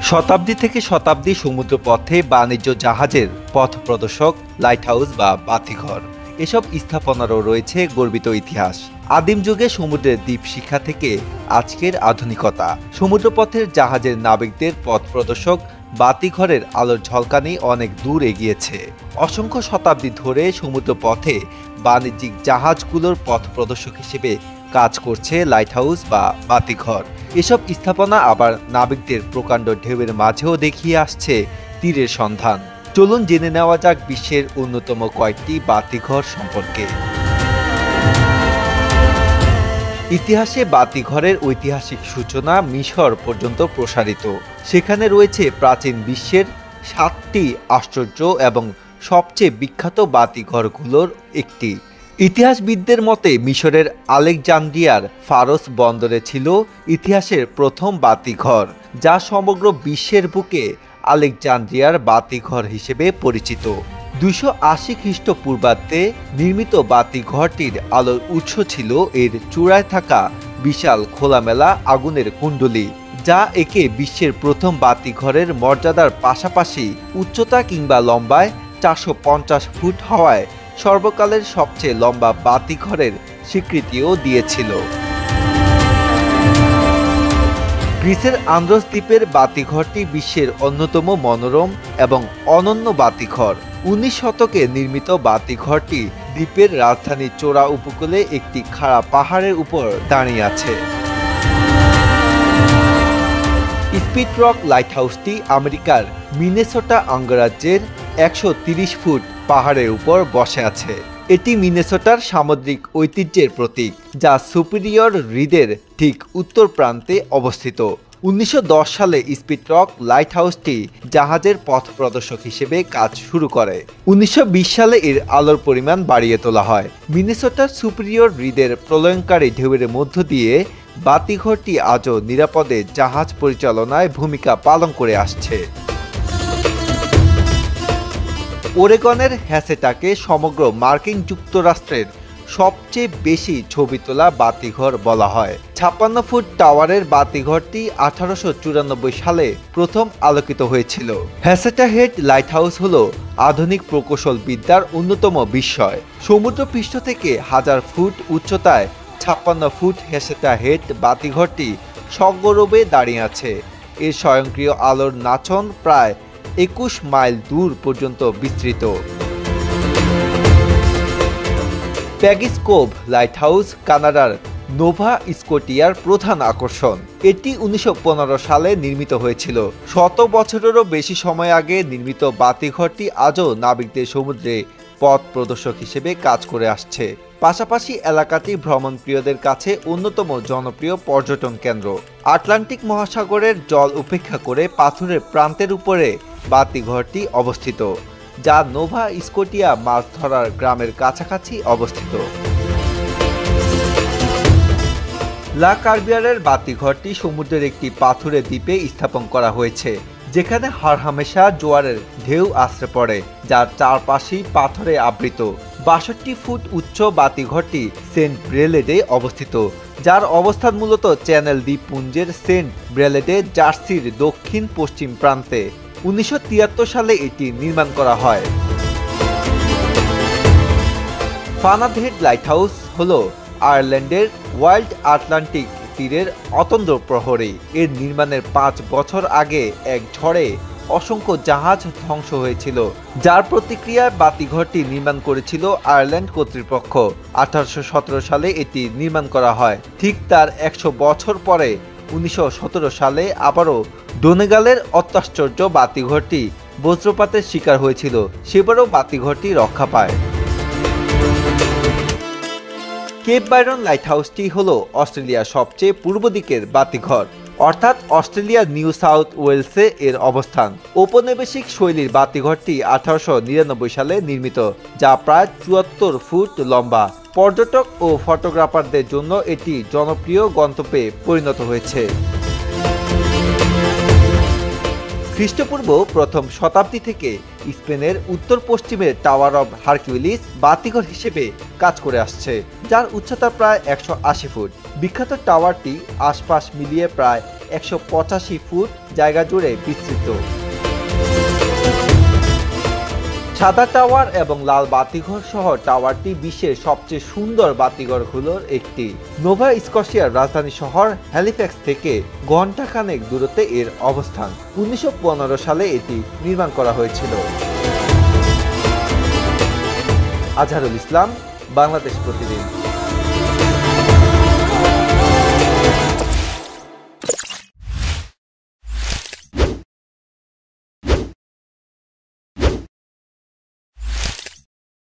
শতাব্দী থেকে শতাব্দী সমুদ্রপথে বাণিজ্য জাহাজের পথ প্রদর্শক, লাইট হাউস বা বাতিঘর, এসব স্থাপনারও রয়েছে গর্বিত ইতিহাস। আদিম যুগে সমুদ্রের দ্বীপশিখা থেকে আজকের আধুনিকতা, সমুদ্রপথের জাহাজের নাবিকদের পথ প্রদর্শক বাতিঘরের আলোর ঝলকানি অনেক দূর এগিয়েছে। অসংখ্য শতাব্দী ধরে সমুদ্রপথে বাণিজ্যিক জাহাজগুলোর পথ প্রদর্শক হিসেবে কাজ করছে লাইট হাউস বা বাতিঘর। এসব স্থাপনা আবার নাবিকদের প্রকাণ্ড ঢেউয়ের মাঝেও দেখিয়ে আসছে তীরের সন্ধান। চলুন জেনে নেওয়া যাক বিশ্বের অন্যতম কয়েকটি বাতিঘর সম্পর্কে। ইতিহাসে বাতিঘরের ঐতিহাসিক সূচনা মিশর পর্যন্ত প্রসারিত। সেখানে রয়েছে প্রাচীন বিশ্বের 7টি আশ্চর্য এবং সবচেয়ে বিখ্যাত বাতিঘরগুলোর একটি। ইতিহাসবিদদের মতে মিশরের আলেকজান্দ্রিয়ার ফারস বন্দরে ছিল ইতিহাসের প্রথম বাতিঘর, যা সমগ্র বিশ্বের বুকে আলেকজান্দ্রিয়ার বাতিঘর হিসেবে পরিচিত। 280 খ্রিস্টপূর্বাব্দে নির্মিত বাতিঘরটির আলোর উৎস ছিল এর চূড়ায় থাকা বিশাল খোলামেলা আগুনের কুণ্ডলী, যা একে বিশ্বের প্রথম বাতিঘরের মর্যাদার পাশাপাশি উচ্চতা কিংবা লম্বায় 450 ফুট হওয়ায় সর্বকালের সবচেয়ে লম্বা বাতিঘরের স্বীকৃতিও দিয়েছিল। গ্রিসের আন্দ্রস দ্বীপের বাতিঘরটি বিশ্বের অন্যতম মনোরম এবং অনন্য বাতিঘর। 19 শতকে নির্মিত বাতিঘরটি দ্বীপের রাজধানী চোরা উপকূলে একটি খাড়া পাহাড়ের উপর দাঁড়িয়ে আছে। স্পিড রক লাইট হাউসটি আমেরিকার মিনেসোটা অঙ্গরাজ্যের 130 ফুট পাহাড়ের উপর বসে আছে। এটি মিনেসোটার সামুদ্রিক ঐতিহ্যের প্রতীক, যা সুপিরিয়র হ্রদের ঠিক উত্তর প্রান্তে অবস্থিত। 1910 সালে স্পিড রক লাইট হাউসটি জাহাজের পথ প্রদর্শক হিসেবে কাজ শুরু করে। 1920 সালে এর আলোর পরিমাণ বাড়িয়ে তোলা হয়। মিনেসোটার সুপিরিয়র হ্রদের প্রলয়ঙ্কারী ঢেউয়ের মধ্য দিয়ে বাতিঘরটি আজও নিরাপদে জাহাজ পরিচালনায় ভূমিকা পালন করে আসছে। ওরেগনের হ্যাসেটাকে সমগ্র মার্কিন যুক্তরাষ্ট্রের সবচেয়ে বেশি ছবি তোলা বাতিঘর বলা হয়। 56 ফুট টাওয়ারের বাতিঘরটি 1894 সালে প্রথম আলোকিত হয়েছিল। হ্যাসেটা হেড লাইট হাউস হল আধুনিক প্রকৌশল বিদ্যার অন্যতম বিস্ময়। সমুদ্রপৃষ্ঠ থেকে 1000 ফুট উচ্চতায় 56 ফুট হ্যাসেটা হেড বাতিঘরটি সগৌরবে দাঁড়িয়ে আছে। এর স্বয়ংক্রিয় আলোর নাচন প্রায় 21 মাইল দূর পর্যন্ত বিস্তৃত। প্যাগিস কোভ লাইট হাউস কানাডার নোভা স্কটিয়ার প্রধান আকর্ষণ। এটি 1915 সালে নির্মিত হয়েছিল। 100 বছরেরও বেশি সময় আগে নির্মিত বাতিঘরটি আজও নাবিকদের সমুদ্রে পথ প্রদর্শক হিসেবে কাজ করে আসছে। পাশাপাশি এলাকাটি ভ্রমণপ্রিয়দের কাছে অন্যতম জনপ্রিয় পর্যটন কেন্দ্র। আটলান্টিক মহাসাগরের জল উপেক্ষা করে পাথরের প্রান্তের উপরে বাতিঘরটি অবস্থিত, যা নোভা স্কটিয়া মাছ ধরার গ্রামের কাছাকাছি অবস্থিত। লা কার্বিয়ারের বাতিঘরটি সমুদ্রের একটি পাথুরে দ্বীপে স্থাপন করা হয়েছে, যেখানে হরহামেশা জোয়ারের ঢেউ আছড়ে পড়ে, যার চারপাশেই পাথরে আবৃত। 62 ফুট উচ্চ বাতিঘরটি সেন্ট ব্রেলেডে অবস্থিত, যার অবস্থান মূলত চ্যানেল দ্বীপপুঞ্জের সেন্ট ব্রেলেডে জার্সির দক্ষিণ পশ্চিম প্রান্তে। 1973 সালে এটি নির্মাণ করা হয়। ফানাদ হেড লাইট হাউস হল আয়ারল্যান্ডের ওয়াইল্ড আটলান্টিক তীরের অতন্দ্র প্রহরী। এর নির্মাণের 5 বছর আগে এক ঝড়ে অসংখ্য জাহাজ ধ্বংস হয়েছিল, যার প্রতিক্রিয়ায় বাতিঘরটি নির্মাণ করেছিল আয়ারল্যান্ড কর্তৃপক্ষ। 1817 সালে এটি নির্মাণ করা হয়। ঠিক তার 100 বছর পরে 1917 সালে আবারও ডোনেগালের অত্যাশ্চর্য বাতিঘরটি বজ্রপাতের শিকার হয়েছিল। সেবারও বাতিঘরটি রক্ষা পায়। কেপ বাইরন লাইট হাউসটি হল অস্ট্রেলিয়ার সবচেয়ে পূর্ব দিকের বাতিঘর, অর্থাৎ অস্ট্রেলিয়ার নিউ সাউথ ওয়েলসে এর অবস্থান। ঔপনিবেশিক শৈলীর বাতিঘরটি 1899 সালে নির্মিত, যা প্রায় 74 ফুট লম্বা। পর্যটক ও ফটোগ্রাফারদের জন্য এটি জনপ্রিয় গন্তব্যে পরিণত হয়েছে। খ্রিস্টপূর্ব প্রথম শতাব্দী থেকে স্পেনের উত্তর পশ্চিমের টাওয়ার অব হারকিউলিস বাতিঘর হিসেবে কাজ করে আসছে, যার উচ্চতা প্রায় 180 ফুট। বিখ্যাত টাওয়ারটি আশপাশ মিলিয়ে প্রায় 185 ফুট জায়গা জুড়ে বিস্তৃত। সাদা টাওয়ার এবং লাল বাতিঘর সহ টাওয়ারটি বিশ্বের সবচেয়ে সুন্দর বাতিঘরগুলোর একটি। নোভা স্কটিয়ার রাজধানী শহর হ্যালিফ্যাক্স থেকে ঘণ্টাখানেক দূরত্বে এর অবস্থান। 1915 সালে এটি নির্মাণ করা হয়েছিল। আজহারুল ইসলাম, বাংলাদেশ প্রতিদিন।